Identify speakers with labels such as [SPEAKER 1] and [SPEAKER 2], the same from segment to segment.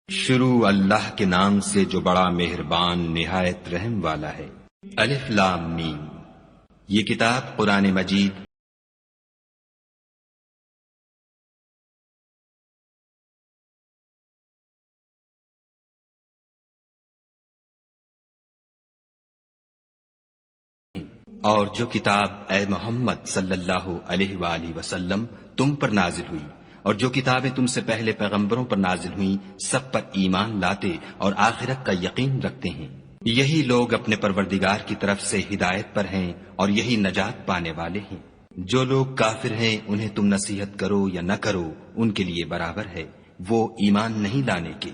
[SPEAKER 1] شروع اللہ کے نام سے جو بڑا مہربان نہایت رحم والا ہے۔ الف لام میم۔ یہ کتاب قرآن مجید اور جو کتاب اے محمد صلی اللہ علیہ وآلہ وسلم تم پر نازل ہوئی اور جو کتابیں تم سے پہلے پیغمبروں پر نازل ہوئیں سب پر ایمان لاتے اور آخرت کا یقین رکھتے ہیں، یہی لوگ اپنے پروردگار کی طرف سے ہدایت پر ہیں اور یہی نجات پانے والے ہیں۔ جو لوگ کافر ہیں انہیں تم نصیحت کرو یا نہ کرو ان کے لیے برابر ہے، وہ ایمان نہیں لانے کے۔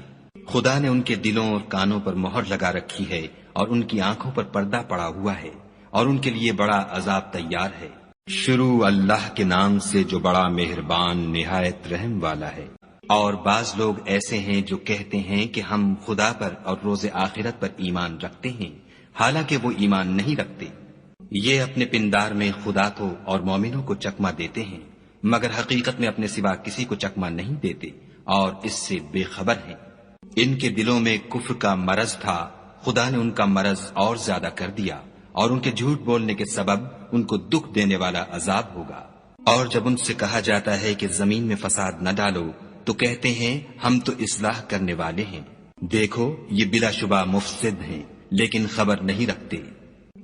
[SPEAKER 1] خدا نے ان کے دلوں اور کانوں پر مہر لگا رکھی ہے اور ان کی آنکھوں پر پردہ پڑا ہوا ہے اور ان کے لیے بڑا عذاب تیار ہے۔ شروع اللہ کے نام سے جو بڑا مہربان نہایت رحم والا ہے۔ اور بعض لوگ ایسے ہیں جو کہتے ہیں کہ ہم خدا پر اور روز آخرت پر ایمان رکھتے ہیں، حالانکہ وہ ایمان نہیں رکھتے۔ یہ اپنے پندار میں خدا کو اور مومنوں کو چکمہ دیتے ہیں، مگر حقیقت میں اپنے سوا کسی کو چکمہ نہیں دیتے اور اس سے بے خبر ہیں۔ ان کے دلوں میں کفر کا مرض تھا، خدا نے ان کا مرض اور زیادہ کر دیا اور ان کے جھوٹ بولنے کے سبب ان کو دکھ دینے والا عذاب ہوگا۔ اور جب ان سے کہا جاتا ہے کہ زمین میں فساد نہ ڈالو تو کہتے ہیں ہم تو اصلاح کرنے والے ہیں، دیکھو یہ بلا شبہ مفسد ہیں لیکن خبر نہیں رکھتے۔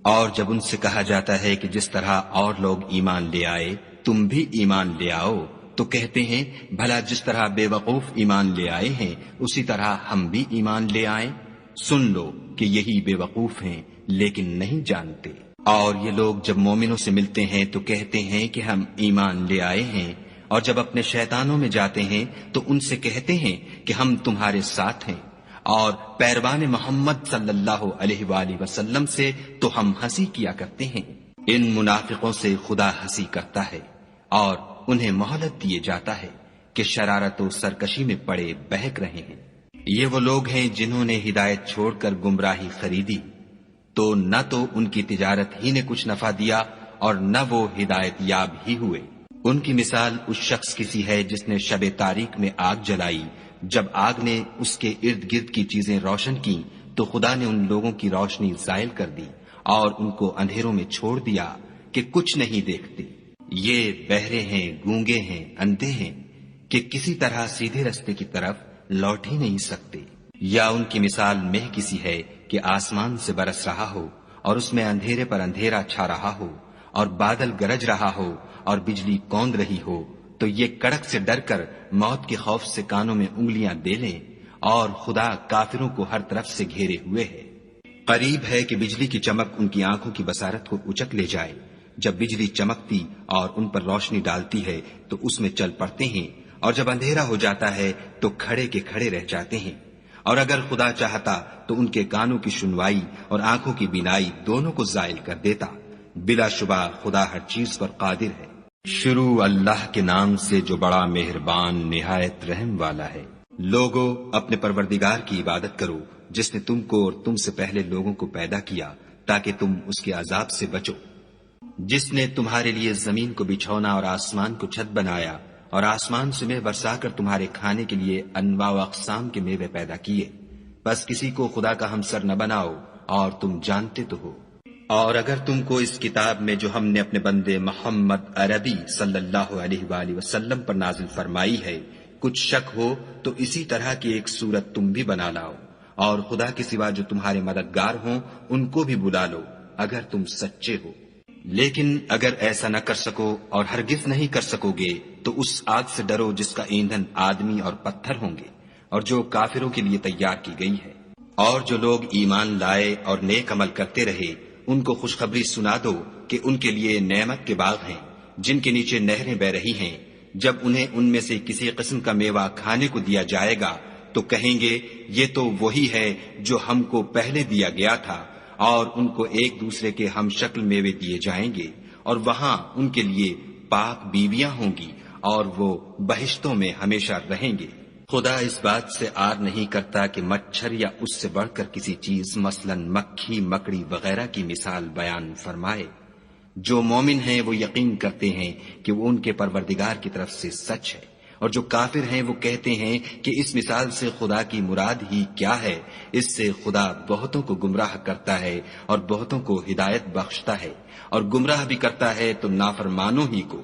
[SPEAKER 1] اور جب ان سے کہا جاتا ہے کہ جس طرح اور لوگ ایمان لے آئے تم بھی ایمان لے آؤ تو کہتے ہیں بھلا جس طرح بے وقوف ایمان لے آئے ہیں اسی طرح ہم بھی ایمان لے آئیں۔ سن لو کہ یہی بے وقوف ہیں لیکن نہیں جانتے۔ اور یہ لوگ جب مومنوں سے ملتے ہیں تو کہتے ہیں کہ ہم ایمان لے آئے ہیں، اور جب اپنے شیطانوں میں جاتے ہیں تو ان سے کہتے ہیں کہ ہم تمہارے ساتھ ہیں، اور پیروان محمد صلی اللہ علیہ وآلہ وسلم سے تو ہم ہنسی کیا کرتے ہیں۔ ان منافقوں سے خدا ہنسی کرتا ہے اور انہیں مہلت دیے جاتا ہے کہ شرارت و سرکشی میں پڑے بہک رہے ہیں۔ یہ وہ لوگ ہیں جنہوں نے ہدایت چھوڑ کر گمراہی خریدی، تو نہ تو ان کی تجارت ہی نے کچھ نفع دیا اور نہ وہ ہدایت یاب ہی ہوئے۔ ان کی مثال اس شخص کی سی ہے جس نے شب تاریک میں آگ جلائی، جب آگ نے اس کے ارد گرد کی چیزیں روشن کی تو خدا نے ان لوگوں کی روشنی زائل کر دی اور ان کو اندھیروں میں چھوڑ دیا کہ کچھ نہیں دیکھتے۔ یہ بہرے ہیں، گونگے ہیں، اندھے ہیں کہ کسی طرح سیدھے رستے کی طرف لوٹ ہی نہیں سکتے۔ یا ان کی مثال مہ کسی ہے کہ آسمان سے برس رہا ہو اور اس میں اندھیرے پر اندھیرا چھا رہا ہو اور بادل گرج رہا ہو اور بجلی کوند رہی ہو، تو یہ کڑک سے ڈر کر موت کے خوف سے کانوں میں انگلیاں دے لیں، اور خدا کافروں کو ہر طرف سے گھیرے ہوئے ہے۔ قریب ہے کہ بجلی کی چمک ان کی آنکھوں کی بصارت کو اچک لے جائے۔ جب بجلی چمکتی اور ان پر روشنی ڈالتی ہے تو اس میں چل پڑتے ہیں، اور جب اندھیرا ہو جاتا ہے تو کھڑے کے کھڑے رہ جاتے ہیں۔ اور اگر خدا چاہتا تو ان کے کانوں کی سنوائی اور آنکھوں کی بینائی دونوں کو زائل کر دیتا، بلا شبہ خدا ہر چیز پر قادر ہے۔ شروع اللہ کے نام سے جو بڑا مہربان نہایت رحم والا ہے۔ لوگو اپنے پروردگار کی عبادت کرو جس نے تم کو اور تم سے پہلے لوگوں کو پیدا کیا تاکہ تم اس کے عذاب سے بچو، جس نے تمہارے لیے زمین کو بچھونا اور آسمان کو چھت بنایا اور آسمان سے میوہ برسا کر تمہارے کھانے کے لیے انواع و اقسام کے میوے پیدا کیے، بس کسی کو خدا کا ہمسر نہ بناؤ اور تم جانتے تو ہو۔ اور اگر تم کو اس کتاب میں جو ہم نے اپنے بندے محمد عربی صلی اللہ علیہ وآلہ وسلم پر نازل فرمائی ہے کچھ شک ہو تو اسی طرح کی ایک صورت تم بھی بنا لاؤ، اور خدا کے سوا جو تمہارے مددگار ہوں ان کو بھی بلا لو اگر تم سچے ہو۔ لیکن اگر ایسا نہ کر سکو اور ہرگز نہیں کر سکو گے تو اس آگ سے ڈرو جس کا ایندھن آدمی اور پتھر ہوں گے اور جو کافروں کے لیے تیار کی گئی ہے۔ اور جو لوگ ایمان لائے اور نیک عمل کرتے رہے ان کو خوشخبری سنا دو کہ ان کے لیے نعمت کے باغ ہیں جن کے نیچے نہریں بہ رہی ہیں، جب انہیں ان میں سے کسی قسم کا میوہ کھانے کو دیا جائے گا تو کہیں گے یہ تو وہی ہے جو ہم کو پہلے دیا گیا تھا، اور ان کو ایک دوسرے کے ہم شکل میوے دیے جائیں گے اور وہاں ان کے لیے پاک بیویاں ہوں گی اور وہ بہشتوں میں ہمیشہ رہیں گے۔ خدا اس بات سے آر نہیں کرتا کہ مچھر یا اس سے بڑھ کر کسی چیز مثلا مکھی مکڑی وغیرہ کی مثال بیان فرمائے۔ جو مومن ہیں وہ یقین کرتے ہیں کہ وہ ان کے پروردگار کی طرف سے سچ ہے اور جو کافر ہیں وہ کہتے ہیں کہ اس مثال سے خدا کی مراد ہی کیا ہے؟ اس سے خدا بہتوں کو گمراہ کرتا ہے اور بہتوں کو ہدایت بخشتا ہے، اور گمراہ بھی کرتا ہے تو نافرمانوں ہی کو،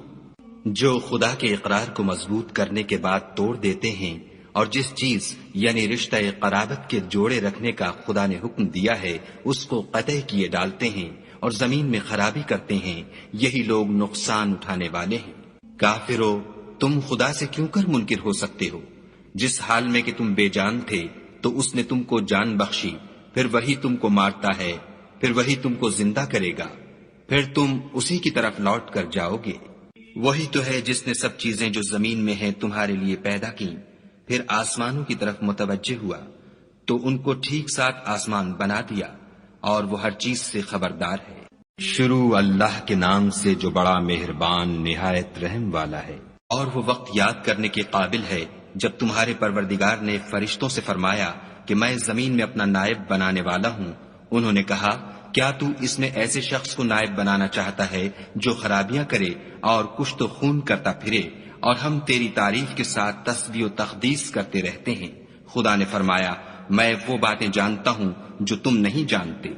[SPEAKER 1] جو خدا کے اقرار کو مضبوط کرنے کے بعد توڑ دیتے ہیں، اور جس چیز یعنی رشتہ قرابت کے جوڑے رکھنے کا خدا نے حکم دیا ہے اس کو قطع کیے ڈالتے ہیں اور زمین میں خرابی کرتے ہیں، یہی لوگ نقصان اٹھانے والے ہیں۔ کافرو، تم خدا سے کیوں کر منکر ہو سکتے ہو؟ جس حال میں کہ تم بے جان تھے تو اس نے تم کو جان بخشی، پھر وہی تم کو مارتا ہے، پھر وہی تم کو زندہ کرے گا، پھر تم اسی کی طرف لوٹ کر جاؤ گے۔ وہی تو ہے جس نے سب چیزیں جو زمین میں ہیں تمہارے لیے پیدا کی، پھر آسمانوں کی طرف متوجہ ہوا تو ان کو ٹھیک ساتھ آسمان بنا دیا، اور وہ ہر چیز سے خبردار ہے۔ شروع اللہ کے نام سے جو بڑا مہربان نہایت رحم والا ہے۔ اور وہ وقت یاد کرنے کے قابل ہے جب تمہارے پروردگار نے فرشتوں سے فرمایا کہ میں زمین میں اپنا نائب بنانے والا ہوں۔ انہوں نے کہا، کیا تو اس میں ایسے شخص کو نائب بنانا چاہتا ہے جو خرابیاں کرے اور کشت و خون کرتا پھرے، اور ہم تیری تعریف کے ساتھ تسبیح و تقدیس کرتے رہتے ہیں؟ خدا نے فرمایا، میں وہ باتیں جانتا ہوں جو تم نہیں جانتے۔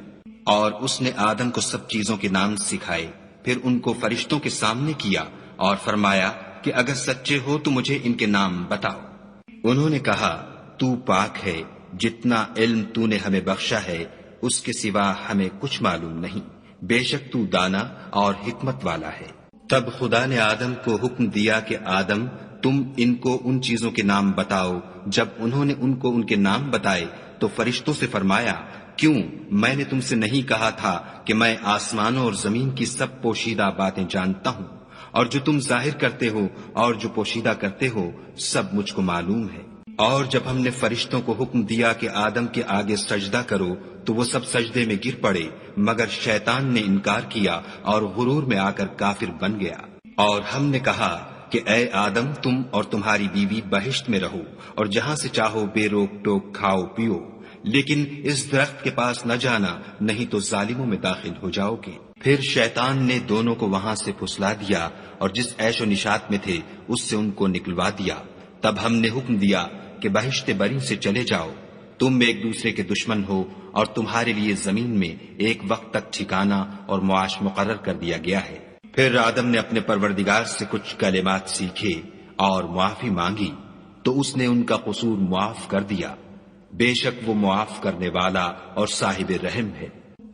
[SPEAKER 1] اور اس نے آدم کو سب چیزوں کے نام سکھائے، پھر ان کو فرشتوں کے سامنے کیا اور فرمایا کہ اگر سچے ہو تو مجھے ان کے نام بتاؤ۔ انہوں نے کہا، تو پاک ہے، جتنا علم تو نے ہمیں بخشا ہے اس کے سوا ہمیں کچھ معلوم نہیں، بے شک تو دانا اور حکمت والا ہے۔ تب خدا نے آدم کو حکم دیا کہ آدم، تم ان کو ان چیزوں کے نام بتاؤ۔ جب انہوں نے ان کو ان کے نام بتائے تو فرشتوں سے فرمایا، کیوں میں نے تم سے نہیں کہا تھا کہ میں آسمانوں اور زمین کی سب پوشیدہ باتیں جانتا ہوں، اور جو تم ظاہر کرتے ہو اور جو پوشیدہ کرتے ہو سب مجھ کو معلوم ہے۔ اور جب ہم نے فرشتوں کو حکم دیا کہ آدم کے آگے سجدہ کرو تو وہ سب سجدے میں گر پڑے، مگر شیطان نے انکار کیا اور غرور میں آ کر کافر بن گیا۔ اور ہم نے کہا کہ اے آدم، تم اور تمہاری بیوی بہشت میں رہو اور جہاں سے چاہو بے روک ٹوک کھاؤ پیو، لیکن اس درخت کے پاس نہ جانا، نہیں تو ظالموں میں داخل ہو جاؤ گے۔ پھر شیطان نے دونوں کو وہاں سے پھسلا دیا اور جس عیش و نشاط میں تھے اس سے ان کو نکلوا دیا۔ تب ہم نے حکم دیا کہ بہشت بری سے چلے جاؤ، تم ایک دوسرے کے دشمن ہو اور تمہارے لیے زمین میں ایک وقت تک ٹھکانہ اور معاش مقرر کر دیا گیا ہے۔ پھر آدم نے اپنے پروردگار سے کچھ کلمات سیکھے اور معافی مانگی تو اس نے ان کا قصور معاف کر دیا، بے شک وہ معاف کرنے والا اور صاحب رحم ہے۔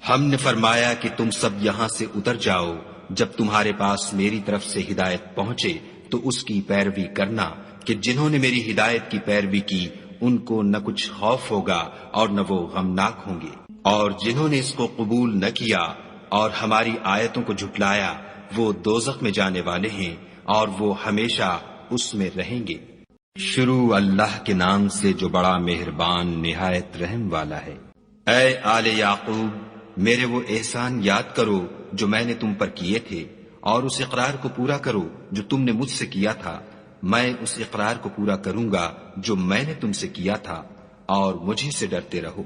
[SPEAKER 1] ہم نے فرمایا کہ تم سب یہاں سے اتر جاؤ، جب تمہارے پاس میری طرف سے ہدایت پہنچے تو اس کی پیروی کرنا، کہ جنہوں نے میری ہدایت کی پیروی کی ان کو نہ کچھ خوف ہوگا اور نہ وہ غمناک ہوں گے، اور جنہوں نے اس کو قبول نہ کیا اور ہماری آیتوں کو جھٹلایا وہ دوزخ میں جانے والے ہیں اور وہ ہمیشہ اس میں رہیں گے۔ شروع اللہ کے نام سے جو بڑا مہربان نہایت رحم والا ہے۔ اے آل یعقوب، میرے وہ احسان یاد کرو جو میں نے تم پر کیے تھے، اور اس اقرار کو پورا کرو جو تم نے مجھ سے کیا تھا۔ میں اس اقرار کو پورا کروں گا جو میں نے تم سے کیا تھا، اور مجھے سے ڈرتے رہو۔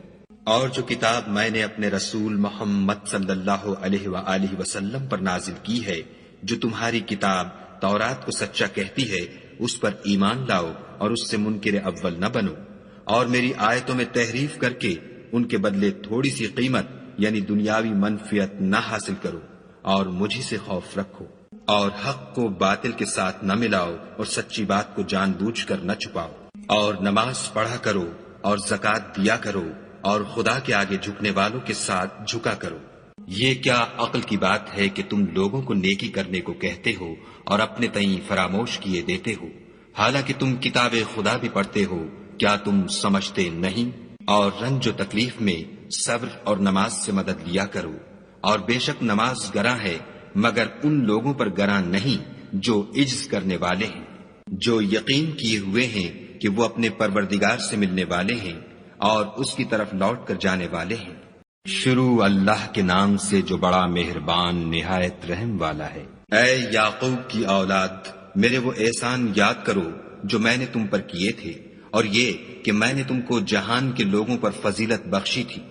[SPEAKER 1] اور جو کتاب میں نے اپنے رسول محمد صلی اللہ علیہ وآلہ وسلم پر نازل کی ہے، جو تمہاری کتاب تورات کو سچا کہتی ہے، اس پر ایمان لاؤ اور اس سے منکر اول نہ بنو، اور میری آیتوں میں تحریف کر کے ان کے بدلے تھوڑی سی قیمت یعنی دنیاوی منفعت نہ حاصل کرو، اور مجھے سے خوف رکھو، اور حق کو باطل کے ساتھ نہ ملاؤ اور سچی بات کو جان بوجھ کر نہ چھپاؤ، اور نماز پڑھا کرو اور زکوٰۃ دیا کرو، اور خدا کے آگے جھکنے والوں کے ساتھ جھکا کرو۔ یہ کیا عقل کی بات ہے کہ تم لوگوں کو نیکی کرنے کو کہتے ہو اور اپنے تئیں فراموش کیے دیتے ہو، حالانکہ تم کتاب خدا بھی پڑھتے ہو، کیا تم سمجھتے نہیں؟ اور رنج و تکلیف میں صبر اور نماز سے مدد لیا کرو، اور بے شک نماز گراں ہے مگر ان لوگوں پر گراں نہیں جو عجز کرنے والے ہیں، جو یقین کیے ہوئے ہیں کہ وہ اپنے پروردگار سے ملنے والے ہیں اور اس کی طرف لوٹ کر جانے والے ہیں۔ شروع اللہ کے نام سے جو بڑا مہربان نہایت رحم والا ہے۔ اے یعقوب کی اولاد، میرے وہ احسان یاد کرو جو میں نے تم پر کیے تھے، اور یہ کہ میں نے تم کو جہان کے لوگوں پر فضیلت بخشی تھی۔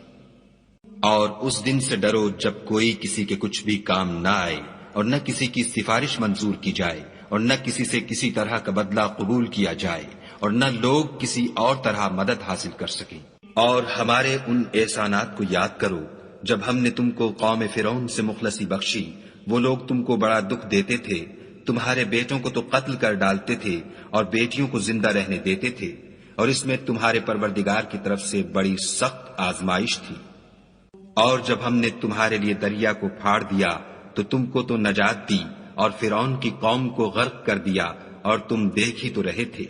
[SPEAKER 1] اور اس دن سے ڈرو جب کوئی کسی کے کچھ بھی کام نہ آئے اور نہ کسی کی سفارش منظور کی جائے، اور نہ کسی سے کسی طرح کا بدلہ قبول کیا جائے، اور نہ لوگ کسی اور طرح مدد حاصل کر سکیں۔ اور ہمارے ان احسانات کو یاد کرو جب ہم نے تم کو قوم فرعون سے مخلصی بخشی۔ وہ لوگ تم کو بڑا دکھ دیتے تھے، تمہارے بیٹوں کو تو قتل کر ڈالتے تھے اور بیٹیوں کو زندہ رہنے دیتے تھے، اور اس میں تمہارے پروردگار کی طرف سے بڑی سخت آزمائش تھی۔ اور جب ہم نے تمہارے لیے دریا کو پھاڑ دیا تو تم کو تو نجات دی، اور فرعون کی قوم کو غرق کر دیا، اور تم دیکھ ہی تو رہے تھے۔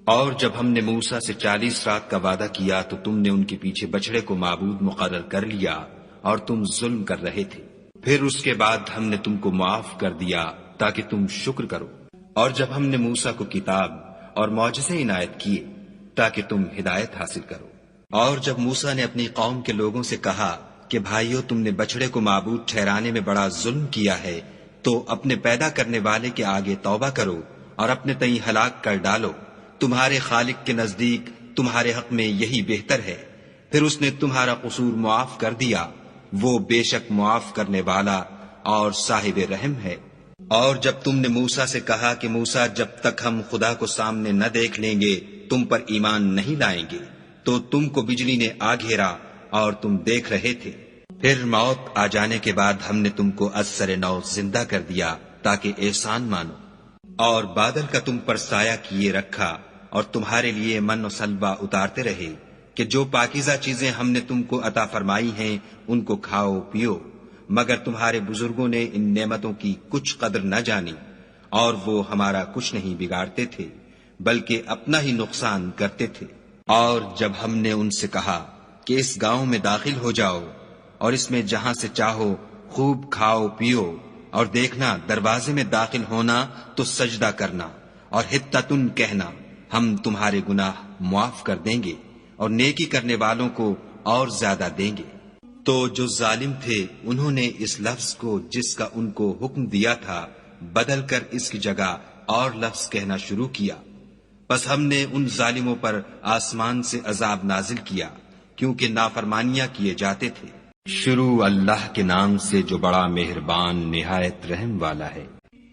[SPEAKER 1] اور جب ہم نے موسیٰ سے 40 رات کا وعدہ کیا تو تم نے ان کے پیچھے بچڑے کو معبود مقرر کر لیا، اور تم ظلم کر رہے تھے۔ پھر اس کے بعد ہم نے تم کو معاف کر دیا تاکہ تم شکر کرو۔ اور جب ہم نے موسیٰ کو کتاب اور معجزے عنایت کیے تاکہ تم ہدایت حاصل کرو۔ اور جب موسیٰ نے اپنی قوم کے لوگوں سے کہا کہ بھائیو، تم نے بچڑے کو معبود ٹھہرانے میں بڑا ظلم کیا ہے، تو اپنے پیدا کرنے والے کے آگے توبہ کرو اور اپنے تئیں ہلاک کر ڈالو، تمہارے خالق کے نزدیک تمہارے حق میں یہی بہتر ہے۔ پھر اس نے تمہارا قصور معاف کر دیا، وہ بے شک معاف کرنے والا اور صاحب رحم ہے۔ اور جب تم نے موسیٰ سے کہا کہ موسیٰ، جب تک ہم خدا کو سامنے نہ دیکھ لیں گے تم پر ایمان نہیں لائیں گے، تو تم کو بجلی نے آ گھیرا اور تم دیکھ رہے تھے۔ پھر موت آ جانے کے بعد ہم نے تم کو از سر نو زندہ کر دیا تاکہ احسان مانو، اور بادل کا تم پر سایہ کیے رکھا، اور تمہارے لیے من و سلوہ اتارتے رہے کہ جو پاکیزہ چیزیں ہم نے تم کو عطا فرمائی ہیں ان کو کھاؤ پیو، مگر تمہارے بزرگوں نے ان نعمتوں کی کچھ قدر نہ جانی، اور وہ ہمارا کچھ نہیں بگاڑتے تھے بلکہ اپنا ہی نقصان کرتے تھے۔ اور جب ہم نے ان سے کہا کہ اس گاؤں میں داخل ہو جاؤ اور اس میں جہاں سے چاہو خوب کھاؤ پیو، اور دیکھنا دروازے میں داخل ہونا تو سجدہ کرنا اور حطتن کہنا، ہم تمہارے گناہ معاف کر دیں گے اور نیکی کرنے والوں کو اور زیادہ دیں گے۔ تو جو ظالم تھے انہوں نے اس لفظ کو جس کا ان کو حکم دیا تھا بدل کر اس کی جگہ اور لفظ کہنا شروع کیا، پس ہم نے ان ظالموں پر آسمان سے عذاب نازل کیا کیونکہ نافرمانیاں کیے جاتے تھے۔ شروع اللہ کے نام سے جو بڑا مہربان نہایت رحم والا ہے۔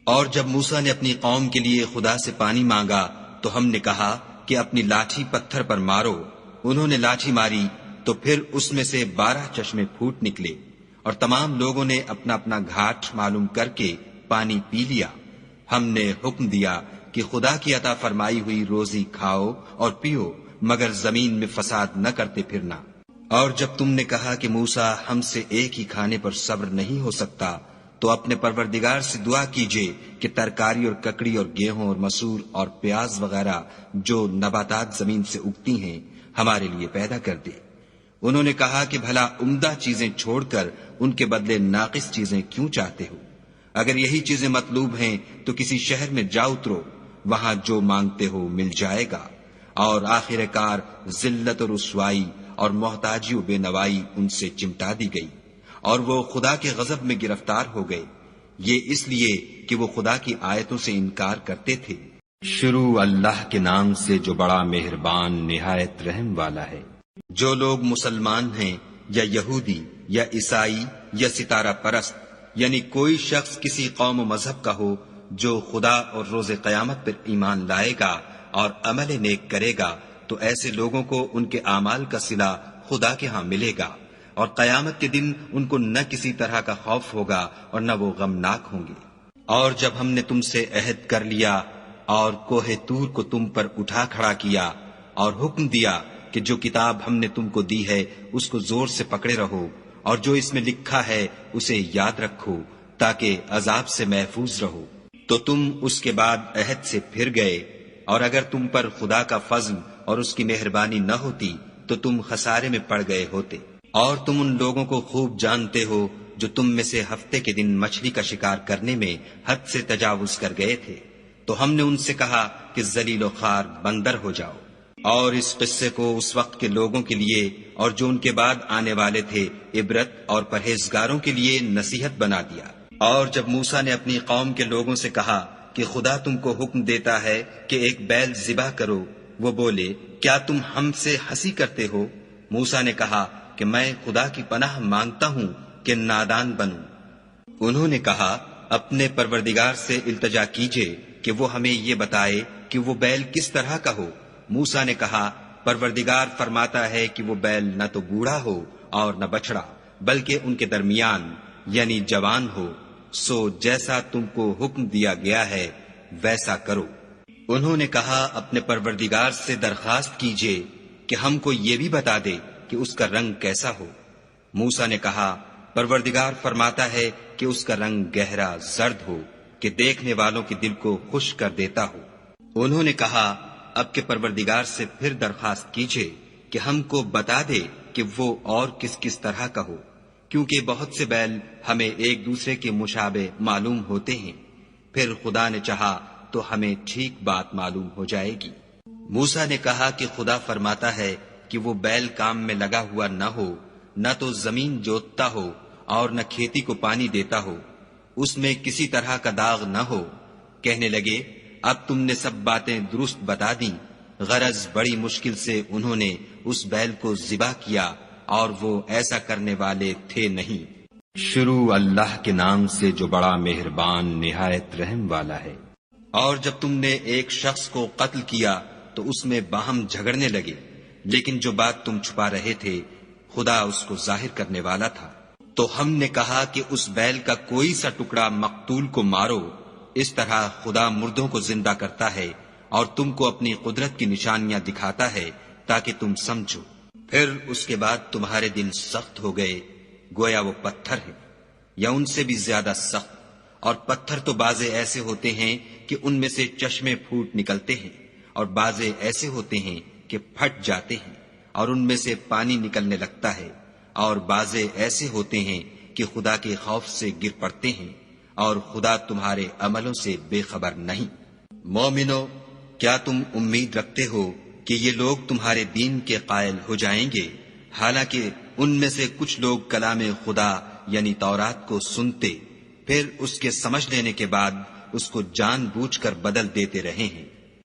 [SPEAKER 1] اور جب موسیٰ نے اپنی قوم کے لیے خدا سے پانی مانگا تو ہم نے کہا کہ اپنی لاٹھی پتھر پر مارو۔ انہوں نے لاٹھی ماری تو پھر اس میں سے 12 چشمے پھوٹ نکلے، اور تمام لوگوں نے اپنا اپنا گھاٹ معلوم کر کے پانی پی لیا۔ ہم نے حکم دیا کہ خدا کی عطا فرمائی ہوئی روزی کھاؤ اور پیو، مگر زمین میں فساد نہ کرتے پھرنا۔ اور جب تم نے کہا کہ موسیٰ، ہم سے ایک ہی کھانے پر صبر نہیں ہو سکتا، تو اپنے پروردگار سے دعا کیجئے کہ ترکاری اور ککڑی اور گیہوں اور مسور اور پیاز وغیرہ جو نباتات زمین سے اگتی ہیں ہمارے لیے پیدا کر دے۔ انہوں نے کہا کہ بھلا عمدہ چیزیں چھوڑ کر ان کے بدلے ناقص چیزیں کیوں چاہتے ہو؟ اگر یہی چیزیں مطلوب ہیں تو کسی شہر میں جا اترو، وہاں جو مانگتے ہو مل جائے گا، اور آخر کار ذلت و رسوائی اور محتاجی و بے نوائی ان سے چمٹا دی گئی، اور وہ خدا کے غضب میں گرفتار ہو گئے، یہ اس لیے کہ وہ خدا کی آیتوں سے انکار کرتے تھے۔ شروع اللہ کے نام سے جو بڑا مہربان نہایت رحم والا ہے۔ جو لوگ مسلمان ہیں یا یہودی یا عیسائی یا ستارہ پرست، یعنی کوئی شخص کسی قوم و مذہب کا ہو، جو خدا اور روز قیامت پر ایمان لائے گا اور عمل نیک کرے گا، تو ایسے لوگوں کو ان کے اعمال کا صلہ خدا کے ہاں ملے گا، اور قیامت کے دن ان کو نہ کسی طرح کا خوف ہوگا اور نہ وہ غمناک ہوں گے۔ اور جب ہم نے تم سے عہد کر لیا اور کوہ طور کو تم پر اٹھا کھڑا کیا اور حکم دیا کہ جو کتاب ہم نے تم کو دی ہے اس کو زور سے پکڑے رہو، اور جو اس میں لکھا ہے اسے یاد رکھو تاکہ عذاب سے محفوظ رہو، تو تم اس کے بعد عہد سے پھر گئے، اور اگر تم پر خدا کا فضل اور اس کی مہربانی نہ ہوتی تو تم خسارے میں پڑ گئے ہوتے۔ اور تم ان لوگوں کو خوب جانتے ہو جو تم میں سے ہفتے کے دن مچھلی کا شکار کرنے میں حد سے تجاوز کر گئے تھے، تو ہم نے ان سے کہا کہ ذلیل و خوار بندر ہو جاؤ، اور اس قصے کو اس وقت کے لوگوں کے لیے اور جو ان کے بعد آنے والے تھے عبرت اور پرہیزگاروں کے لیے نصیحت بنا دیا۔ اور جب موسیٰ نے اپنی قوم کے لوگوں سے کہا کہ خدا تم کو حکم دیتا ہے کہ ایک بیل ذبح کرو، وہ بولے کیا تم ہم سے ہنسی کرتے ہو؟ موسیٰ نے کہا کہ میں خدا کی پناہ مانگتا ہوں کہ نادان بنوں۔ انہوں نے کہا اپنے پروردگار سے التجا کیجئے کہ وہ ہمیں یہ بتائے کہ وہ بیل کس طرح کا ہو۔ موسیٰ نے کہا پروردگار فرماتا ہے کہ وہ بیل نہ تو بوڑھا ہو اور نہ بچڑا، بلکہ ان کے درمیان یعنی جوان ہو، سو جیسا تم کو حکم دیا گیا ہے ویسا کرو۔ انہوں نے کہا اپنے پروردگار سے درخواست کیجئے کہ ہم کو یہ بھی بتا دے کہ اس کا رنگ کیسا ہو۔ موسیٰ نے کہا پروردگار فرماتا ہے کہ اس کا رنگ گہرا زرد ہو کہ دیکھنے والوں کے دل کو خوش کر دیتا ہو۔ انہوں نے کہا اب کے پروردگار سے پھر درخواست کیجئے کہ ہم کو بتا دے کہ وہ اور کس کس طرح کا ہو، کیونکہ بہت سے بیل ہمیں ایک دوسرے کے مشابہ معلوم ہوتے ہیں، پھر خدا نے چاہا تو ہمیں ٹھیک بات معلوم ہو جائے گی۔ موسیٰ نے کہا کہ خدا فرماتا ہے کہ وہ بیل کام میں لگا ہوا نہ ہو، نہ تو زمین جوتتا ہو اور نہ کھیتی کو پانی دیتا ہو، اس میں کسی طرح کا داغ نہ ہو۔ کہنے لگے اب تم نے سب باتیں درست بتا دیں۔ غرض بڑی مشکل سے انہوں نے اس بیل کو ذبح کیا اور وہ ایسا کرنے والے تھے نہیں۔ شروع اللہ کے نام سے جو بڑا مہربان نہایت رحم والا ہے۔ اور جب تم نے ایک شخص کو قتل کیا تو اس میں باہم جھگڑنے لگے، لیکن جو بات تم چھپا رہے تھے خدا اس کو ظاہر کرنے والا تھا۔ تو ہم نے کہا کہ اس بیل کا کوئی سا ٹکڑا مقتول کو مارو، اس طرح خدا مردوں کو زندہ کرتا ہے اور تم کو اپنی قدرت کی نشانیاں دکھاتا ہے تاکہ تم سمجھو۔ پھر اس کے بعد تمہارے دل سخت ہو گئے گویا وہ پتھر ہیں یا ان سے بھی زیادہ سخت، اور پتھر تو بعضے ایسے ہوتے ہیں کہ ان میں سے چشمے پھوٹ نکلتے ہیں، اور بعضے ایسے ہوتے ہیں کہ پھٹ جاتے ہیں اور ان میں سے پانی نکلنے لگتا ہے، اور بعضے ایسے ہوتے ہیں کہ خدا کے خوف سے گر پڑتے ہیں، اور خدا تمہارے عملوں سے بے خبر نہیں۔ مومنو، کیا تم امید رکھتے ہو کہ یہ لوگ تمہارے دین کے قائل ہو جائیں گے، حالانکہ ان میں سے کچھ لوگ کلام خدا یعنی تورات کو سنتے پھر اس کے سمجھ لینے کے بعد اس کو جان بوجھ کر بدل دیتے رہے ہیں۔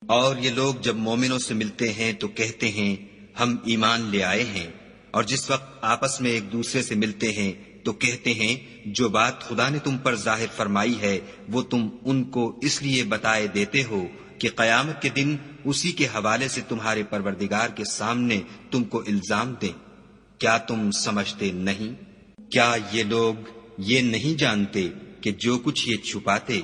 [SPEAKER 1] اور یہ لوگ جب مومنوں سے ملتے ہیں تو کہتے ہیں ہم ایمان لے آئے ہیں، اور جس وقت آپس میں ایک دوسرے سے ملتے ہیں تو کہتے ہیں جو بات خدا نے تم پر ظاہر فرمائی ہے وہ تم ان کو اس لیے بتائے دیتے ہو کہ قیامت کے دن اسی کے حوالے سے تمہارے پروردگار کے سامنے تم کو الزام دیں۔ کیا تم سمجھتے نہیں؟ کیا یہ لوگ یہ نہیں جانتے کہ جو کچھ یہ چھپاتے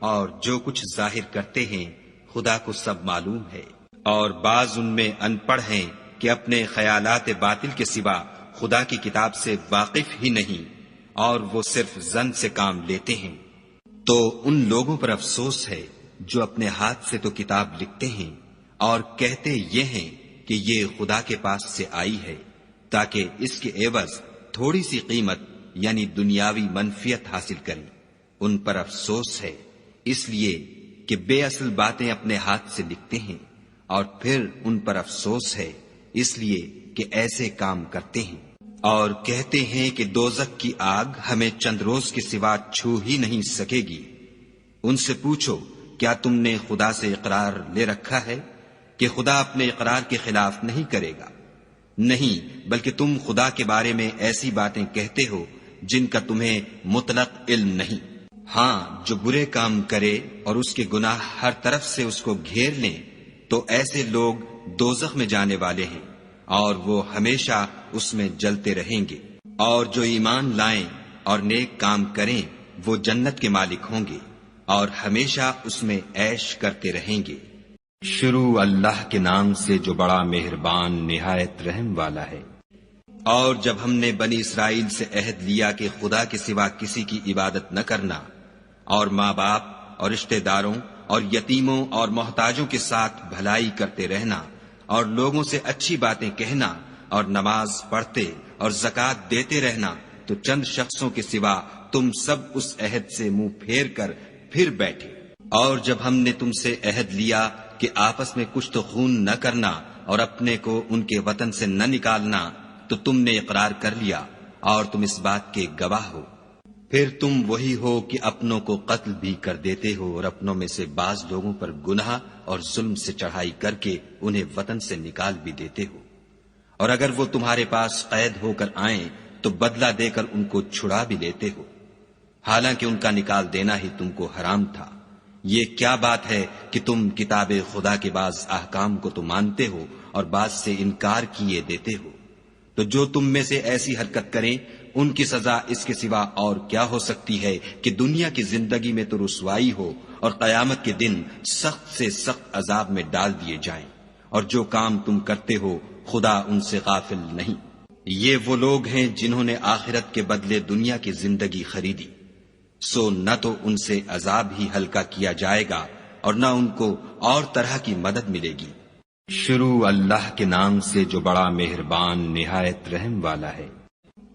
[SPEAKER 1] اور جو کچھ ظاہر کرتے ہیں خدا کو سب معلوم ہے؟ اور بعض ان میں ان پڑھ ہیں کہ اپنے خیالات باطل کے سوا خدا کی کتاب سے واقف ہی نہیں، اور وہ صرف ظن سے کام لیتے ہیں۔ تو ان لوگوں پر افسوس ہے جو اپنے ہاتھ سے تو کتاب لکھتے ہیں اور کہتے یہ ہیں کہ یہ خدا کے پاس سے آئی ہے تاکہ اس کے عوض تھوڑی سی قیمت یعنی دنیاوی منفیت حاصل کریں۔ ان پر افسوس ہے اس لیے کہ بے اصل باتیں اپنے ہاتھ سے لکھتے ہیں، اور پھر ان پر افسوس ہے اس لیے کہ ایسے کام کرتے ہیں۔ اور کہتے ہیں کہ دوزخ کی آگ ہمیں چند روز کے سوا چھو ہی نہیں سکے گی۔ ان سے پوچھو کیا تم نے خدا سے اقرار لے رکھا ہے کہ خدا اپنے اقرار کے خلاف نہیں کرے گا؟ نہیں، بلکہ تم خدا کے بارے میں ایسی باتیں کہتے ہو جن کا تمہیں مطلق علم نہیں۔ ہاں، جو برے کام کرے اور اس کے گناہ ہر طرف سے اس کو گھیر لیں تو ایسے لوگ دوزخ میں جانے والے ہیں اور وہ ہمیشہ اس میں جلتے رہیں گے۔ اور جو ایمان لائیں اور نیک کام کریں وہ جنت کے مالک ہوں گے اور ہمیشہ اس میں عیش کرتے رہیں گے۔ شروع اللہ کے نام سے جو بڑا مہربان نہایت رحم والا ہے۔ اور جب ہم نے بنی اسرائیل سے عہد لیا کہ خدا کے سوا کسی کی عبادت نہ کرنا، اور ماں باپ اور رشتہ داروں اور یتیموں اور محتاجوں کے ساتھ بھلائی کرتے رہنا اور لوگوں سے اچھی باتیں کہنا اور نماز پڑھتے اور زکوٰۃ دیتے رہنا، تو چند شخصوں کے سوا تم سب اس عہد سے منہ پھیر کر پھر بیٹھے۔ اور جب ہم نے تم سے عہد لیا کہ آپس میں کچھ تو خون نہ کرنا اور اپنے کو ان کے وطن سے نہ نکالنا، تو تم نے اقرار کر لیا اور تم اس بات کے گواہ ہو۔ پھر تم وہی ہو کہ اپنوں کو قتل بھی کر دیتے ہو اور اپنوں میں سے بعض لوگوں پر گناہ اور ظلم سے چڑھائی کر کے انہیں وطن سے نکال بھی دیتے ہو، اور اگر وہ تمہارے پاس قید ہو کر آئیں تو بدلہ دے کر ان کو چھڑا بھی لیتے ہو، حالانکہ ان کا نکال دینا ہی تم کو حرام تھا۔ یہ کیا بات ہے کہ تم کتاب خدا کے بعض احکام کو تو مانتے ہو اور بعض سے انکار کیے دیتے ہو؟ تو جو تم میں سے ایسی حرکت کریں ان کی سزا اس کے سوا اور کیا ہو سکتی ہے کہ دنیا کی زندگی میں تو رسوائی ہو اور قیامت کے دن سخت سے سخت عذاب میں ڈال دیے جائیں، اور جو کام تم کرتے ہو خدا ان سے غافل نہیں۔ یہ وہ لوگ ہیں جنہوں نے آخرت کے بدلے دنیا کی زندگی خریدی، سو نہ تو ان سے عذاب ہی ہلکا کیا جائے گا اور نہ ان کو اور طرح کی مدد ملے گی۔ شروع اللہ کے نام سے جو بڑا مہربان نہایت رحم والا ہے۔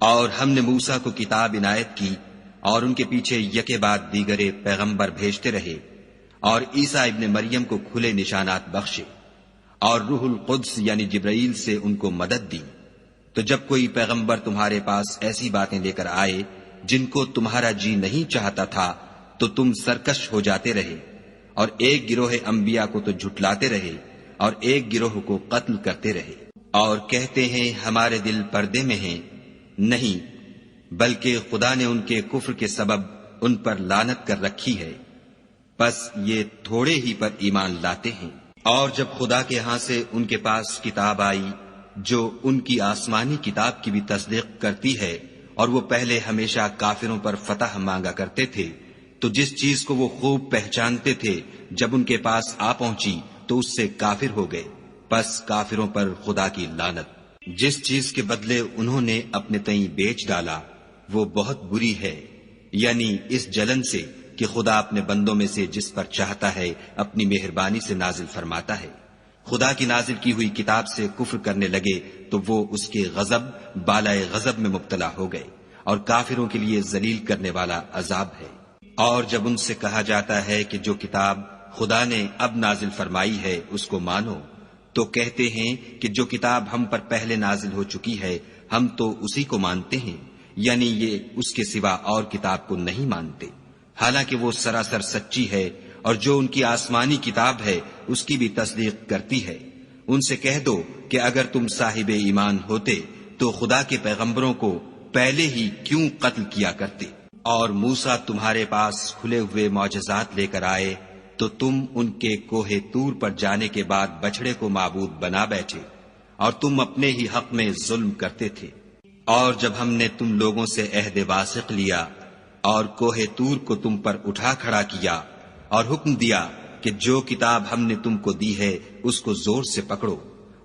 [SPEAKER 1] اور ہم نے موسیٰ کو کتاب عنایت کی اور ان کے پیچھے یکے بعد دیگرے پیغمبر بھیجتے رہے، اور عیسیٰ ابن مریم کو کھلے نشانات بخشے، اور روح القدس یعنی جبرائیل سے ان کو مدد دی۔ تو جب کوئی پیغمبر تمہارے پاس ایسی باتیں لے کر آئے جن کو تمہارا جی نہیں چاہتا تھا تو تم سرکش ہو جاتے رہے، اور ایک گروہ انبیاء کو تو جھٹلاتے رہے اور ایک گروہ کو قتل کرتے رہے، اور کہتے ہیں ہمارے دل پردے میں ہیں، نہیں بلکہ خدا نے ان کے کفر کے سبب ان پر لعنت کر رکھی ہے، بس یہ تھوڑے ہی پر ایمان لاتے ہیں۔ اور جب خدا کے ہاں سے ان کے پاس کتاب آئی جو ان کی آسمانی کتاب کی بھی تصدیق کرتی ہے، اور وہ پہلے ہمیشہ کافروں پر فتح مانگا کرتے تھے، تو جس چیز کو وہ خوب پہچانتے تھے جب ان کے پاس آ پہنچی تو اس سے کافر ہو گئے، بس کافروں پر خدا کی لعنت۔ جس چیز کے بدلے انہوں نے اپنے تئیں بیچ ڈالا وہ بہت بری ہے، یعنی اس جلن سے کہ خدا اپنے بندوں میں سے جس پر چاہتا ہے اپنی مہربانی سے نازل فرماتا ہے۔ خدا کی نازل کی ہوئی کتاب سے کفر کرنے لگے تو وہ اس کے غضب بالائے غضب میں مبتلا ہو گئے، اور کافروں کے لیے ذلیل کرنے والا عذاب ہے۔ اور جب ان سے کہا جاتا ہے کہ جو کتاب خدا نے اب نازل فرمائی ہے اس کو مانو، تو کہتے ہیں کہ جو کتاب ہم پر پہلے نازل ہو چکی ہے ہم تو اسی کو مانتے ہیں، یعنی یہ اس کے سوا اور کتاب کو نہیں مانتے، حالانکہ وہ سراسر سچی ہے، اور جو ان کی آسمانی کتاب ہے اس کی بھی تصدیق کرتی ہے۔ ان سے کہہ دو کہ اگر تم صاحب ایمان ہوتے تو خدا کے پیغمبروں کو پہلے ہی کیوں قتل کیا کرتے؟ اور موسیٰ تمہارے پاس کھلے ہوئے معجزات لے کر آئے تو تم ان کے کوہ طور پر جانے کے بعد بچڑے کو معبود بنا بیٹھے، اور تم اپنے ہی حق میں ظلم کرتے تھے۔ اور جب ہم نے تم لوگوں سے عہد واثق لیا اور کوہ طور کو تم پر اٹھا کھڑا کیا اور حکم دیا کہ جو کتاب ہم نے تم کو دی ہے اس کو زور سے پکڑو،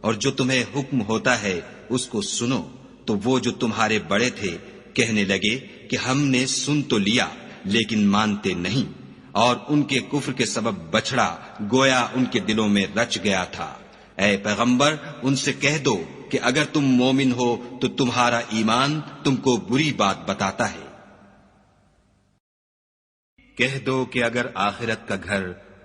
[SPEAKER 1] اور جو تمہیں حکم ہوتا ہے اس کو سنو، تو وہ جو تمہارے بڑے تھے کہنے لگے کہ ہم نے سن تو لیا لیکن مانتے نہیں، اور ان کے کفر کے سبب بچڑا گویا ان کے دلوں میں رچ گیا تھا۔ اے پیغمبر ان سے کہہ دو کہ اگر تم مومن ہو تو تمہارا ایمان تم کو بری بات بتاتا ہے۔ کہہ دو کہ اگر آخرت کا گھر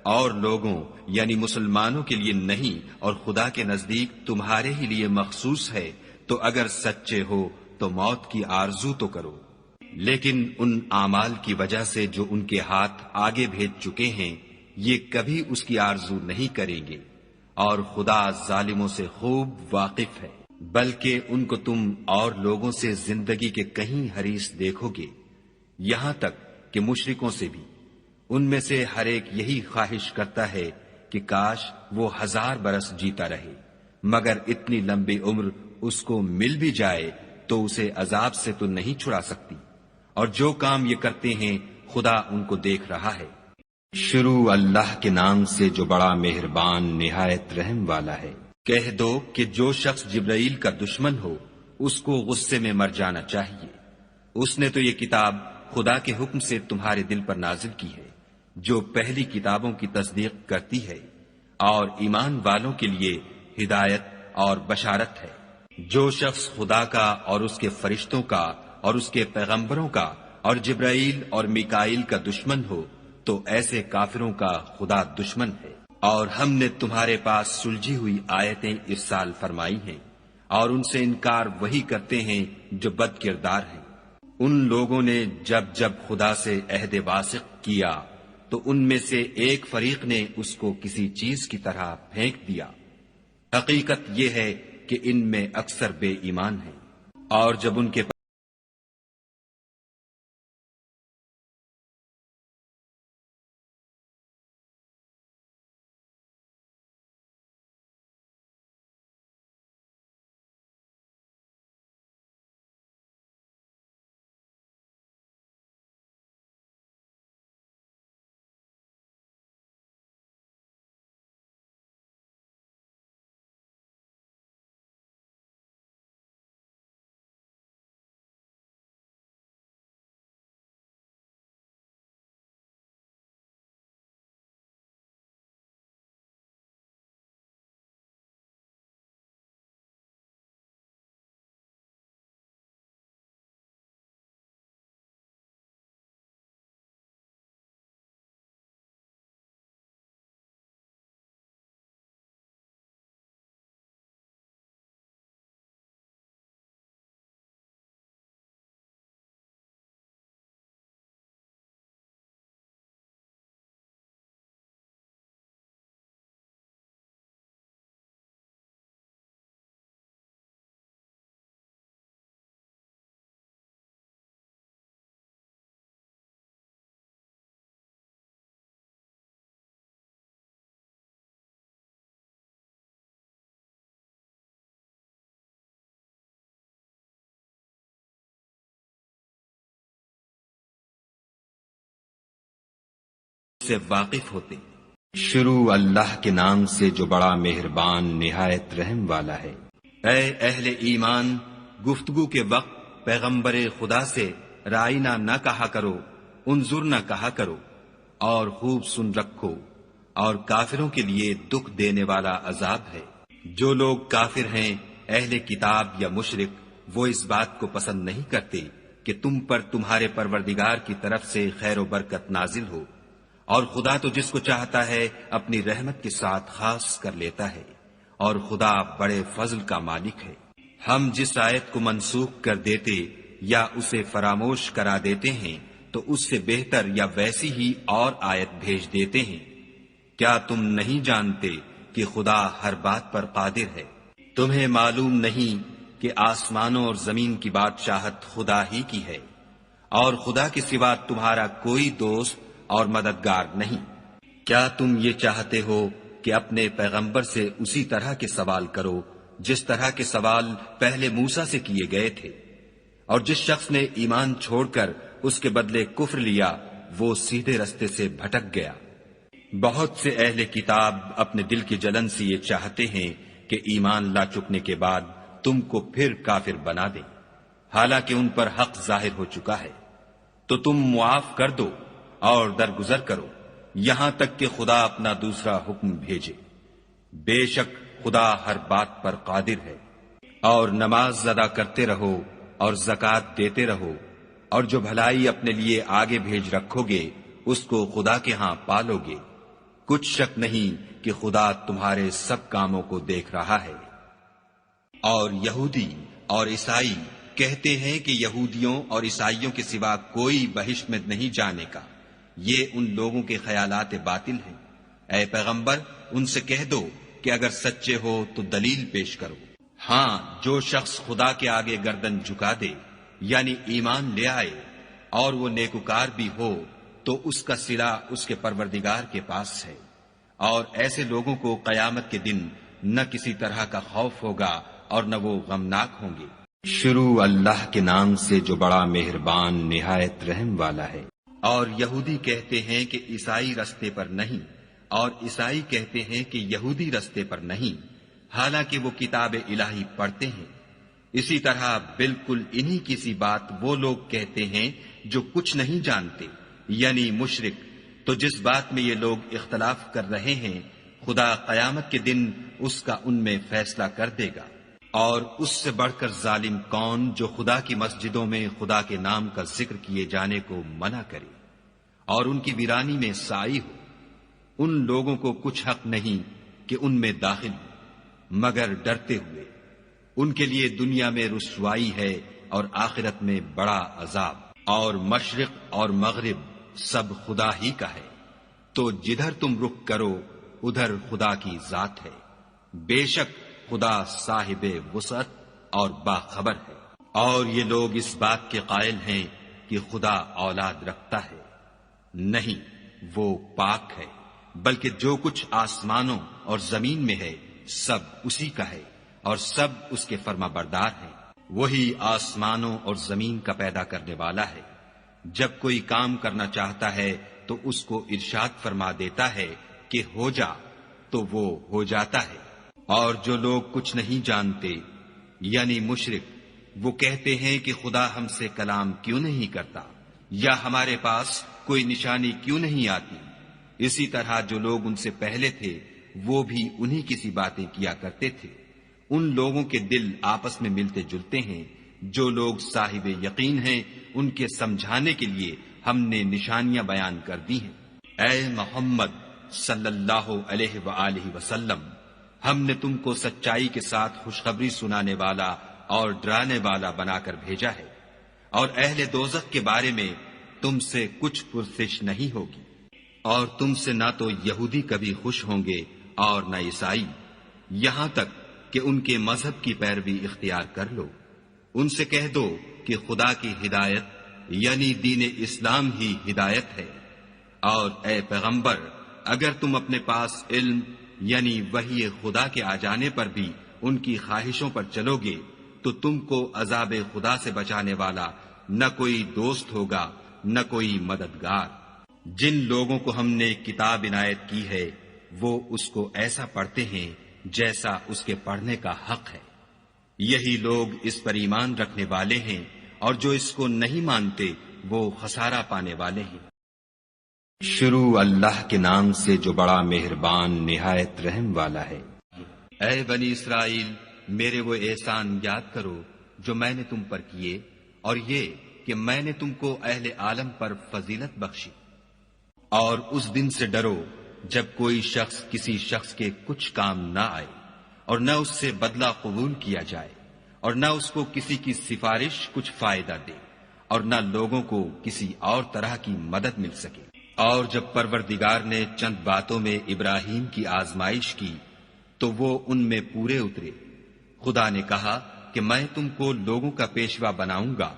[SPEAKER 1] اور لوگوں یعنی مسلمانوں کے لیے نہیں اور خدا کے نزدیک تمہارے ہی لیے مخصوص ہے تو اگر سچے ہو تو موت کی آرزو تو کرو، لیکن ان اعمال کی وجہ سے جو ان کے ہاتھ آگے بھیج چکے ہیں یہ کبھی اس کی آرزو نہیں کریں گے، اور خدا ظالموں سے خوب واقف ہے۔ بلکہ ان کو تم اور لوگوں سے زندگی کے کہیں حریص دیکھو گے، یہاں تک کہ مشرکوں سے بھی۔ ان میں سے ہر ایک یہی خواہش کرتا ہے کہ کاش وہ 1000 برس جیتا رہے، مگر اتنی لمبی عمر اس کو مل بھی جائے تو اسے عذاب سے تو نہیں چھڑا سکتی، اور جو کام یہ کرتے ہیں خدا ان کو دیکھ رہا ہے۔ شروع اللہ کے نام سے جو بڑا مہربان نہایت رحم والا ہے۔ کہہ دو کہ جو شخص جبرائیل کا دشمن ہو اس کو غصے میں مر جانا چاہیے، اس نے تو یہ کتاب خدا کے حکم سے تمہارے دل پر نازل کی ہے جو پہلی کتابوں کی تصدیق کرتی ہے، اور ایمان والوں کے لیے ہدایت اور بشارت ہے۔ جو شخص خدا کا اور اس کے فرشتوں کا اور اس کے پیغمبروں کا اور جبرائیل اور میکائیل کا دشمن ہو تو ایسے کافروں کا خدا دشمن ہے۔ اور ہم نے تمہارے پاس سلجھی ہوئی آیتیں ارسال فرمائی ہیں، اور ان سے انکار وہی کرتے ہیں جو بد کردار ہیں۔ ان لوگوں نے جب جب خدا سے عہد واثق کیا تو ان میں سے ایک فریق نے اس کو کسی چیز کی طرح پھینک دیا۔ حقیقت یہ ہے کہ ان میں اکثر بے ایمان ہیں، اور جب ان کے سے واقف ہوتے۔ شروع اللہ کے نام سے جو بڑا مہربان نہایت رحم والا ہے۔ اے اہل ایمان، گفتگو کے وقت پیغمبر خدا سے رائنا نہ کہا کرو، انظر نہ کہا کرو، اور خوب سن رکھو، اور کافروں کے لیے دکھ دینے والا عذاب ہے۔ جو لوگ کافر ہیں، اہل کتاب یا مشرک، وہ اس بات کو پسند نہیں کرتے کہ تم پر تمہارے پروردگار کی طرف سے خیر و برکت نازل ہو، اور خدا تو جس کو چاہتا ہے اپنی رحمت کے ساتھ خاص کر لیتا ہے، اور خدا بڑے فضل کا مالک ہے۔ ہم جس آیت کو منسوخ کر دیتے یا اسے فراموش کرا دیتے ہیں تو اس سے بہتر یا ویسی ہی اور آیت بھیج دیتے ہیں۔ کیا تم نہیں جانتے کہ خدا ہر بات پر قادر ہے؟ تمہیں معلوم نہیں کہ آسمانوں اور زمین کی بادشاہت خدا ہی کی ہے، اور خدا کے سوا تمہارا کوئی دوست اور مددگار نہیں۔ کیا تم یہ چاہتے ہو کہ اپنے پیغمبر سے اسی طرح کے سوال کرو جس طرح کے سوال پہلے موسیٰ سے کیے گئے تھے؟ اور جس شخص نے ایمان چھوڑ کر اس کے بدلے کفر لیا، وہ سیدھے رستے سے بھٹک گیا۔ بہت سے اہل کتاب اپنے دل کی جلن سے یہ چاہتے ہیں کہ ایمان لا چکنے کے بعد تم کو پھر کافر بنا دیں، حالانکہ ان پر حق ظاہر ہو چکا ہے۔ تو تم معاف کر دو اور درگزر کرو یہاں تک کہ خدا اپنا دوسرا حکم بھیجے۔ بے شک خدا ہر بات پر قادر ہے۔ اور نماز ادا کرتے رہو اور زکوٰۃ دیتے رہو، اور جو بھلائی اپنے لیے آگے بھیج رکھو گے اس کو خدا کے ہاں پالو گے۔ کچھ شک نہیں کہ خدا تمہارے سب کاموں کو دیکھ رہا ہے۔ اور یہودی اور عیسائی کہتے ہیں کہ یہودیوں اور عیسائیوں کے سوا کوئی بہشت میں نہیں جانے کا۔ یہ ان لوگوں کے خیالات باطل ہیں۔ اے پیغمبر، ان سے کہہ دو کہ اگر سچے ہو تو دلیل پیش کرو۔ ہاں، جو شخص خدا کے آگے گردن جھکا دے، یعنی ایمان لے آئے، اور وہ نیکوکار بھی ہو، تو اس کا صلہ اس کے پروردگار کے پاس ہے۔ اور ایسے لوگوں کو قیامت کے دن نہ کسی طرح کا خوف ہوگا اور نہ وہ غمناک ہوں گے۔ شروع اللہ کے نام سے جو بڑا مہربان نہایت رحم والا ہے۔ اور یہودی کہتے ہیں کہ عیسائی رستے پر نہیں، اور عیسائی کہتے ہیں کہ یہودی رستے پر نہیں، حالانکہ وہ کتاب الہی پڑھتے ہیں۔ اسی طرح بالکل انہی کی سی بات وہ لوگ کہتے ہیں جو کچھ نہیں جانتے، یعنی مشرک۔ تو جس بات میں یہ لوگ اختلاف کر رہے ہیں، خدا قیامت کے دن اس کا ان میں فیصلہ کر دے گا۔ اور اس سے بڑھ کر ظالم کون جو خدا کی مسجدوں میں خدا کے نام کا ذکر کیے جانے کو منع کرے اور ان کی ویرانی میں سائی ہو۔ ان لوگوں کو کچھ حق نہیں کہ ان میں داخل ہو مگر ڈرتے ہوئے۔ ان کے لیے دنیا میں رسوائی ہے اور آخرت میں بڑا عذاب۔ اور مشرق اور مغرب سب خدا ہی کا ہے، تو جدھر تم رخ کرو ادھر خدا کی ذات ہے۔ بے شک خدا صاحب وسعت اور باخبر ہے۔ اور یہ لوگ اس بات کے قائل ہیں کہ خدا اولاد رکھتا ہے، نہیں، وہ پاک ہے، بلکہ جو کچھ آسمانوں اور زمین میں ہے سب اسی کا ہے، اور سب اس کے فرما بردار ہیں۔ وہی آسمانوں اور زمین کا پیدا کرنے والا ہے۔ جب کوئی کام کرنا چاہتا ہے تو اس کو ارشاد فرما دیتا ہے کہ ہو جا، تو وہ ہو جاتا ہے۔ اور جو لوگ کچھ نہیں جانتے، یعنی مشرک، وہ کہتے ہیں کہ خدا ہم سے کلام کیوں نہیں کرتا، یا ہمارے پاس کوئی نشانی کیوں نہیں آتی۔ اسی طرح جو لوگ ان سے پہلے تھے وہ بھی انہی کی سی باتیں کیا کرتے تھے۔ ان لوگوں کے دل آپس میں ملتے جلتے ہیں۔ جو لوگ صاحب یقین ہیں ان کے سمجھانے کے لیے ہم نے نشانیاں بیان کر دی ہیں۔ اے محمد صلی اللہ علیہ وآلہ وسلم، ہم نے تم کو سچائی کے ساتھ خوشخبری سنانے والا اور ڈرانے والا بنا کر بھیجا ہے، اور اہل دوزخ کے بارے میں تم سے کچھ پرسش نہیں ہوگی۔ اور تم سے نہ تو یہودی کبھی خوش ہوں گے اور نہ عیسائی، یہاں تک کہ ان کے مذہب کی پیروی اختیار کر لو۔ ان سے کہہ دو کہ خدا کی ہدایت یعنی دین اسلام ہی ہدایت ہے۔ اور اے پیغمبر، اگر تم اپنے پاس علم یعنی وحی خدا کے آ جانے پر بھی ان کی خواہشوں پر چلو گے تو تم کو عذاب خدا سے بچانے والا نہ کوئی دوست ہوگا نہ کوئی مددگار۔ جن لوگوں کو ہم نے کتاب عنایت کی ہے وہ اس کو ایسا پڑھتے ہیں جیسا اس کے پڑھنے کا حق ہے، یہی لوگ اس پر ایمان رکھنے والے ہیں، اور جو اس کو نہیں مانتے وہ خسارہ پانے والے ہیں۔ شروع اللہ کے نام سے جو بڑا مہربان نہایت رحم والا ہے۔ اے بنی اسرائیل، میرے وہ احسان یاد کرو جو میں نے تم پر کیے، اور یہ کہ میں نے تم کو اہل عالم پر فضیلت بخشی۔ اور اس دن سے ڈرو جب کوئی شخص کسی شخص کے کچھ کام نہ آئے، اور نہ اس سے بدلہ قبول کیا جائے، اور نہ اس کو کسی کی سفارش کچھ فائدہ دے، اور نہ لوگوں کو کسی اور طرح کی مدد مل سکے۔ اور جب پروردگار نے چند باتوں میں ابراہیم کی آزمائش کی تو وہ ان میں پورے اترے۔ خدا نے کہا کہ میں تم کو لوگوں کا پیشوا بناؤں گا۔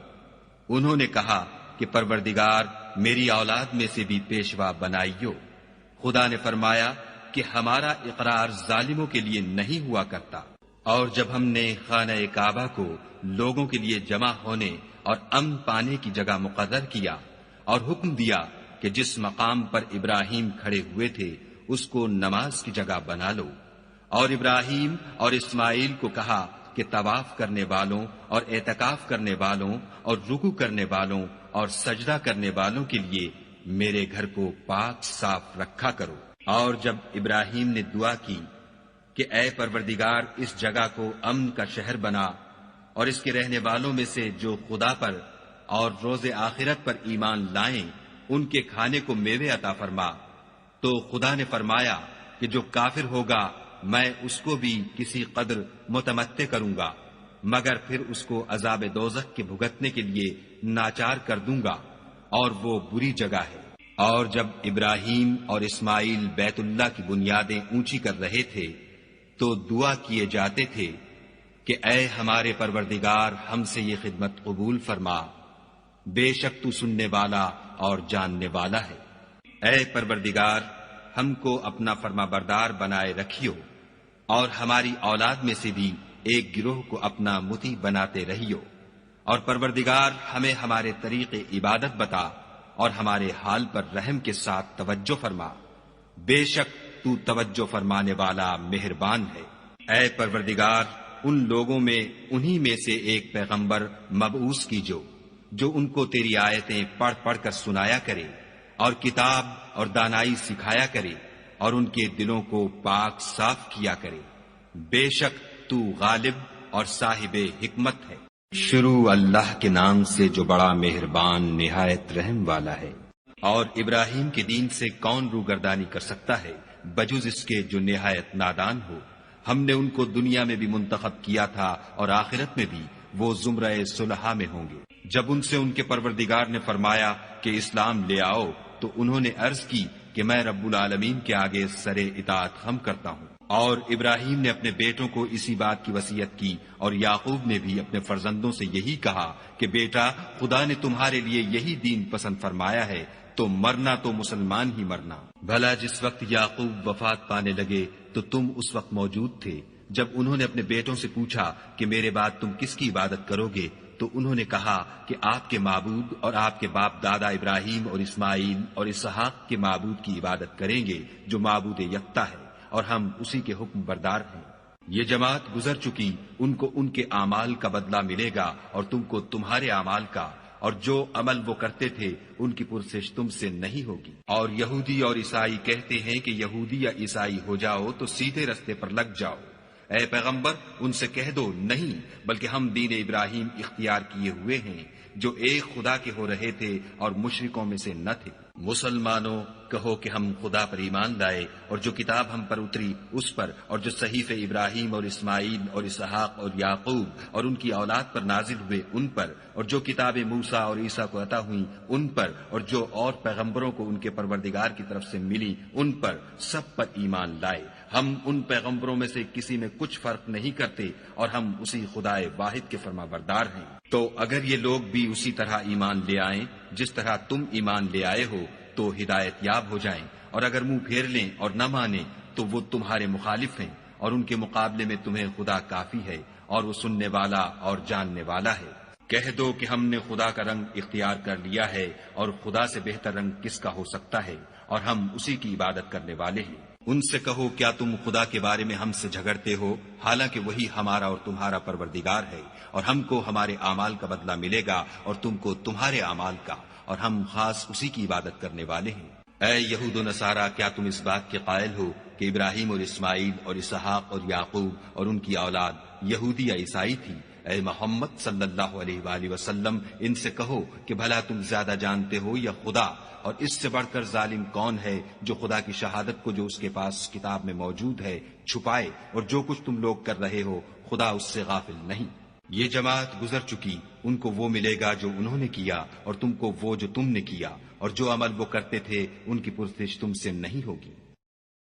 [SPEAKER 1] انہوں نے کہا کہ پروردگار میری اولاد میں سے بھی پیشوا بنائیو۔ خدا نے فرمایا کہ ہمارا اقرار ظالموں کے لیے نہیں ہوا کرتا۔ اور جب ہم نے خانہ کعبہ کو لوگوں کے لیے جمع ہونے اور امن پانے کی جگہ مقرر کیا اور حکم دیا کہ جس مقام پر ابراہیم کھڑے ہوئے تھے اس کو نماز کی جگہ بنا لو، اور ابراہیم اور اسماعیل کو کہا کہ طواف کرنے والوں اور اعتکاف کرنے والوں اور رکوع کرنے والوں اور سجدہ کرنے والوں کے لیے میرے گھر کو پاک صاف رکھا کرو۔ اور جب ابراہیم نے دعا کی کہ اے پروردگار اس جگہ کو امن کا شہر بنا، اور اس کے رہنے والوں میں سے جو خدا پر اور روز آخرت پر ایمان لائیں ان کے کھانے کو میوے عطا فرما، تو خدا نے فرمایا کہ جو کافر ہوگا میں اس کو بھی کسی قدر متمتع کروں گا، مگر پھر اس کو عذاب دوزخ کے بھگتنے کے لیے ناچار کر دوں گا، اور وہ بری جگہ ہے۔ اور جب ابراہیم اور اسماعیل بیت اللہ کی بنیادیں اونچی کر رہے تھے تو دعا کیے جاتے تھے کہ اے ہمارے پروردگار ہم سے یہ خدمت قبول فرما، بے شک تو سننے والا اور جاننے والا ہے۔ اے پروردگار ہم کو اپنا فرما بردار بنائے رکھیو، اور ہماری اولاد میں سے بھی ایک گروہ کو اپنا مطیع بناتے رہیو، اور پروردگار ہمیں ہمارے طریق عبادت بتا اور ہمارے حال پر رحم کے ساتھ توجہ فرما، بے شک تو توجہ فرمانے والا مہربان ہے۔ اے پروردگار ان لوگوں میں انہی میں سے ایک پیغمبر مبعوث کیجو جو ان کو تیری آیتیں پڑھ پڑھ کر سنایا کرے اور کتاب اور دانائی سکھایا کرے اور ان کے دلوں کو پاک صاف کیا کرے، بے شک تو غالب اور صاحب حکمت ہے۔ شروع اللہ کے نام سے جو بڑا مہربان نہایت رحم والا ہے۔ اور ابراہیم کے دین سے کون روگردانی کر سکتا ہے بجز اس کے جو نہایت نادان ہو؟ ہم نے ان کو دنیا میں بھی منتخب کیا تھا اور آخرت میں بھی وہ زمرہ صلحاء میں ہوں گے۔ جب ان سے ان کے پروردگار نے فرمایا کہ اسلام لے آؤ تو انہوں نے عرض کی کہ میں رب العالمین کے آگے سر اطاعت خم کرتا ہوں۔ اور ابراہیم نے اپنے بیٹوں کو اسی بات کی وصیت کی، اور یعقوب نے بھی اپنے فرزندوں سے یہی کہا کہ بیٹا خدا نے تمہارے لیے یہی دین پسند فرمایا ہے، تو مرنا تو مسلمان ہی مرنا۔ بھلا جس وقت یعقوب وفات پانے لگے تو تم اس وقت موجود تھے جب انہوں نے اپنے بیٹوں سے پوچھا کہ میرے بعد تم کس کی عبادت کرو گے، تو انہوں نے کہا کہ آپ کے معبود اور آپ کے باپ دادا ابراہیم اور اسماعیل اور اسحاق کے معبود کی عبادت کریں گے جو معبود یکتا ہے، اور ہم اسی کے حکم بردار ہیں۔ یہ جماعت گزر چکی، ان کو ان کے اعمال کا بدلہ ملے گا اور تم کو تمہارے اعمال کا، اور جو عمل وہ کرتے تھے ان کی پرسش تم سے نہیں ہوگی۔ اور یہودی اور عیسائی کہتے ہیں کہ یہودی یا عیسائی ہو جاؤ تو سیدھے رستے پر لگ جاؤ۔ اے پیغمبر ان سے کہہ دو نہیں، بلکہ ہم دین ابراہیم اختیار کیے ہوئے ہیں جو ایک خدا کے ہو رہے تھے اور مشرکوں میں سے نہ تھے۔ مسلمانوں کہو کہ ہم خدا پر ایمان لائے اور جو کتاب ہم پر اتری اس پر، اور جو صحیفے ابراہیم اور اسماعیل اور اسحاق اور یعقوب اور ان کی اولاد پر نازل ہوئے ان پر، اور جو کتابیں موسیٰ اور عیسیٰ کو عطا ہوئیں ان پر، اور جو اور پیغمبروں کو ان کے پروردگار کی طرف سے ملی ان پر، سب پر ایمان لائے۔ ہم ان پیغمبروں میں سے کسی میں کچھ فرق نہیں کرتے، اور ہم اسی خدا واحد کے فرما بردار ہیں۔ تو اگر یہ لوگ بھی اسی طرح ایمان لے آئیں جس طرح تم ایمان لے آئے ہو تو ہدایت یاب ہو جائیں، اور اگر منہ پھیر لیں اور نہ مانیں تو وہ تمہارے مخالف ہیں، اور ان کے مقابلے میں تمہیں خدا کافی ہے، اور وہ سننے والا اور جاننے والا ہے۔ کہہ دو کہ ہم نے خدا کا رنگ اختیار کر لیا ہے، اور خدا سے بہتر رنگ کس کا ہو سکتا ہے، اور ہم اسی کی عبادت کرنے والے ہیں۔ ان سے کہو کیا تم خدا کے بارے میں ہم سے جھگڑتے ہو، حالانکہ وہی ہمارا اور تمہارا پروردگار ہے، اور ہم کو ہمارے اعمال کا بدلہ ملے گا اور تم کو تمہارے اعمال کا، اور ہم خاص اسی کی عبادت کرنے والے ہیں۔ اے یہود و نصارہ، کیا تم اس بات کے قائل ہو کہ ابراہیم اور اسماعیل اور اسحاق اور یعقوب اور ان کی اولاد یہودی یا عیسائی تھی؟ اے محمد صلی اللہ علیہ وآلہ وسلم، ان سے کہو کہ بھلا تم زیادہ جانتے ہو یا خدا، اور اس سے بڑھ کر ظالم کون ہے جو خدا کی شہادت کو جو اس کے پاس کتاب میں موجود ہے چھپائے، اور جو کچھ تم لوگ کر رہے ہو خدا اس سے غافل نہیں۔ یہ جماعت گزر چکی، ان کو وہ ملے گا جو انہوں نے کیا، اور تم کو وہ جو تم نے کیا، اور جو عمل وہ کرتے تھے ان کی پرسش تم سے نہیں ہوگی۔